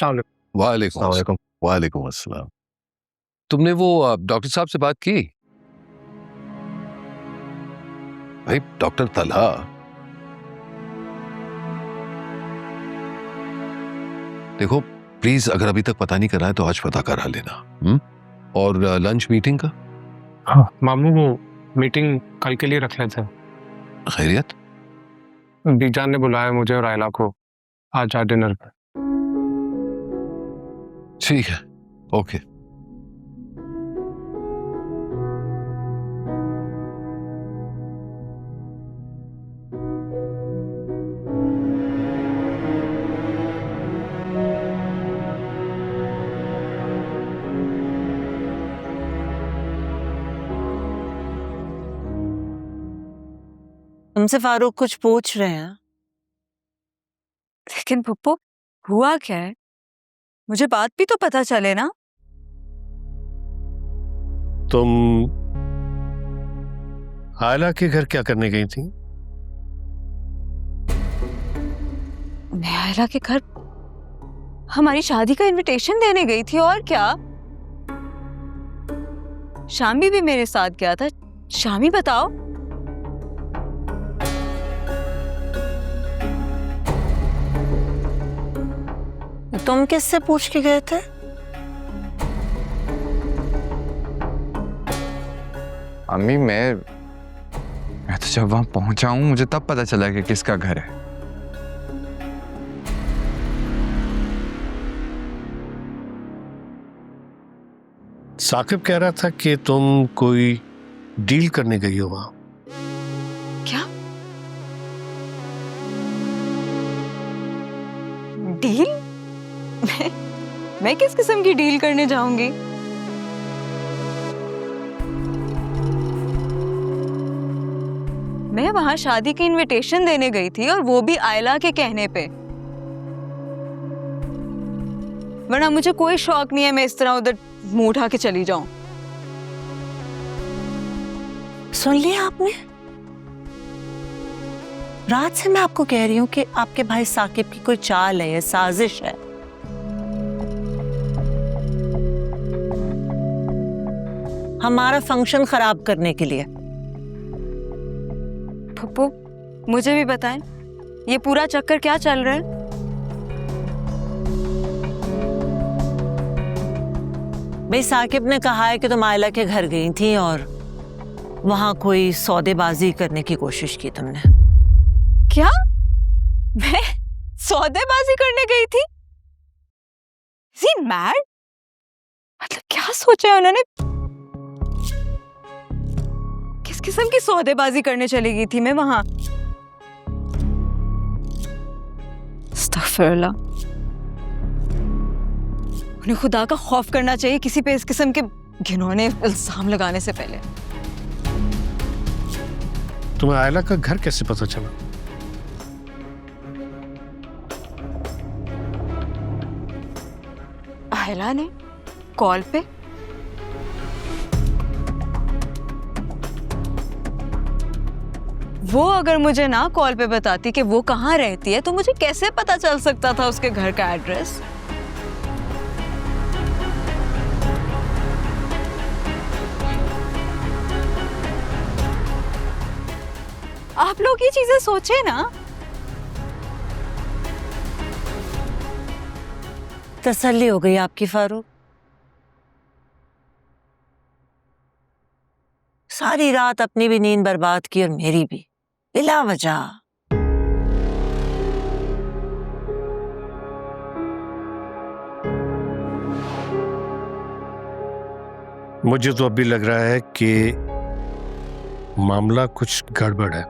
वालेकुम अस्सलाम। वालेकुम अस्सलाम। तुमने वो डॉक्टर साहब से बात की? भाई डॉक्टर तलहा, देखो प्लीज अगर अभी तक पता नहीं करा है तो आज पता करा लेना। और लंच मीटिंग का? हाँ मामू, वो मीटिंग कल के लिए रख लेते हैं। खैरियत? बीजान ने बुलाया मुझे और आयला को आज डिनर पर। ठीक है, ओके। तुमसे फारूक कुछ पूछ रहे हैं। लेकिन पप्पू, हुआ क्या है? मुझे बात भी तो पता चले ना। तुम आयला के घर क्या करने गई थी? मैं आयला के घर हमारी शादी का इनविटेशन देने गई थी, और क्या। शामी भी मेरे साथ गया था। शामी बताओ। तुम किससे पूछ के गए थे? अम्मी, मैं तो जब वहां पहुंचा हूं मुझे तब पता चला कि किसका घर है। साकिब कह रहा था कि तुम कोई डील करने गई हो वहां। क्या डील? मैं किस किस्म की डील करने जाऊंगी? मैं वहां शादी की इनविटेशन देने गई थी, और वो भी आयला के कहने पे। वरना मुझे कोई शौक नहीं है मैं इस तरह उधर मुंह उठा के चली जाऊं। सुन लिया आपने? रात से मैं आपको कह रही हूँ कि आपके भाई साकिब की कोई चाल है, साजिश है। हमारा फंक्शन खराब करने के लिए। पप्पू, मुझे भी बताएं, ये पूरा चक्कर क्या चल रहा है? भाई साकिब ने कहा है कि तुम आयला के घर गई थी और वहां कोई सौदेबाजी करने की कोशिश की तुमने। क्या? मैं सौदेबाजी करने गई थी? Is he mad? मतलब क्या सोचा है उन्होंने? किस किस्म की सौदेबाजी करने चली गई थी मैं वहां? अस्तगफिरुल्लाह। उन्हें खुदा का खौफ करना चाहिए किसी पे इस किस्म के घिनौने इल्जाम लगाने से पहले। तुम्हें आयला का घर कैसे पता चला? आयला ने कॉल पे। वो अगर मुझे ना कॉल पे बताती कि वो कहाँ रहती है तो मुझे कैसे पता चल सकता था उसके घर का एड्रेस? आप लोग ये चीजें सोचे ना। तसल्ली हो गई आपकी फारूक? सारी रात अपनी भी नींद बर्बाद की और मेरी भी, बिला वजह। मुझे तो अभी लग रहा है कि मामला कुछ गड़बड़ है।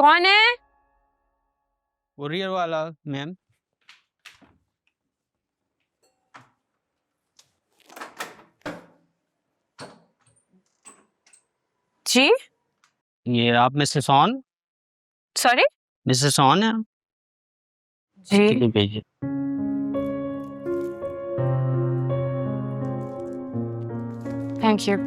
कौन है? कुरियर वाला मैम। जी ये आप Mrs on? Sorry Mrs on है? जी ठीक है, भेजिए। Thank you.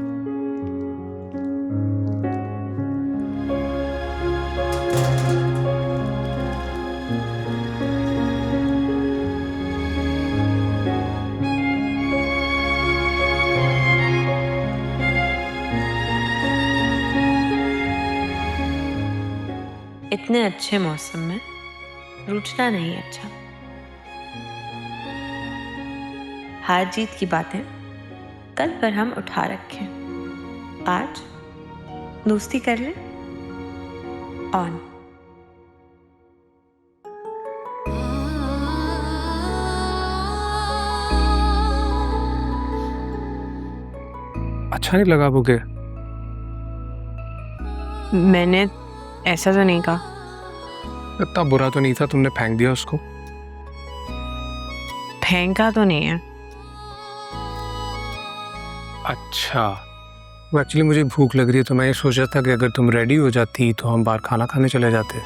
इतने अच्छे मौसम में रूठना नहीं अच्छा। हार जीत की बातें कल पर हम उठा रखें, आज दोस्ती कर ले। ऑन। अच्छा नहीं लगा बुके? मैंने ऐसा तो नहीं कहा। इतना बुरा तो नहीं था, तुमने फेंक दिया उसको। फेंका तो नहीं है। अच्छा, वो एक्चुअली मुझे भूख लग रही है तो मैं ये सोच रहा था कि अगर तुम रेडी हो जाती तो हम बाहर खाना खाने चले जाते,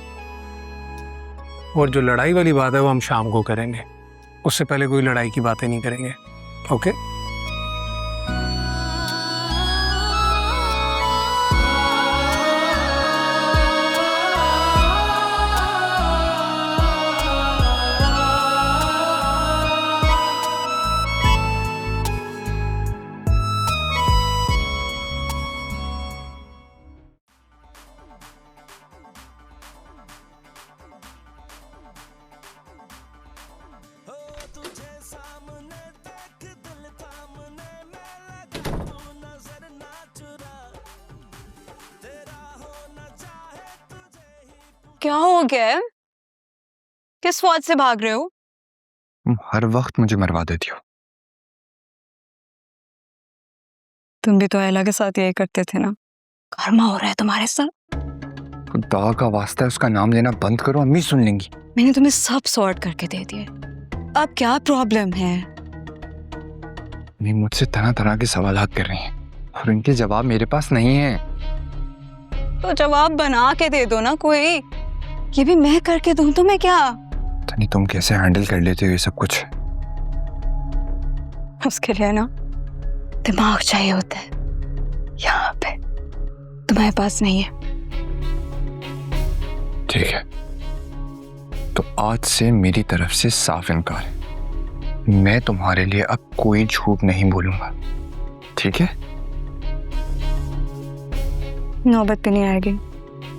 और जो लड़ाई वाली बात है वो हम शाम को करेंगे, उससे पहले कोई लड़ाई की बातें नहीं करेंगे। ओके? क्या हो गया है? किस बात से भाग रहे हो? तुम हर वक्त मुझे मरवा देती हो। तुम भी तो अयला के साथ यही करते थे ना। कर्मा हो रहा है तुम्हारे साथ। खुदा का वास्ता है उसका नाम लेना बंद करो, अम्मी सुन लेंगी। मैंने तुम्हें सब सॉर्ट करके दे दिए। अब क्या प्रॉब्लम है? अम्मी मुझसे तरह तरह के सवाल कर रही हैं और उनके जवाब मेरे पास नहीं है। तो जवाब बना के दे दो ना कोई। ये भी मैं करके दूं तुम्हें क्या? तनी तुम कैसे हैंडल कर लेते हो ये सब कुछ? उसके लिए ना दिमाग चाहिए होता है, यहाँ पे तुम्हारे पास नहीं है। ठीक है, तो आज से मेरी तरफ से साफ इनकार है। मैं तुम्हारे लिए अब कोई झूठ नहीं बोलूंगा, ठीक है? नौबत भी नहीं आएगी।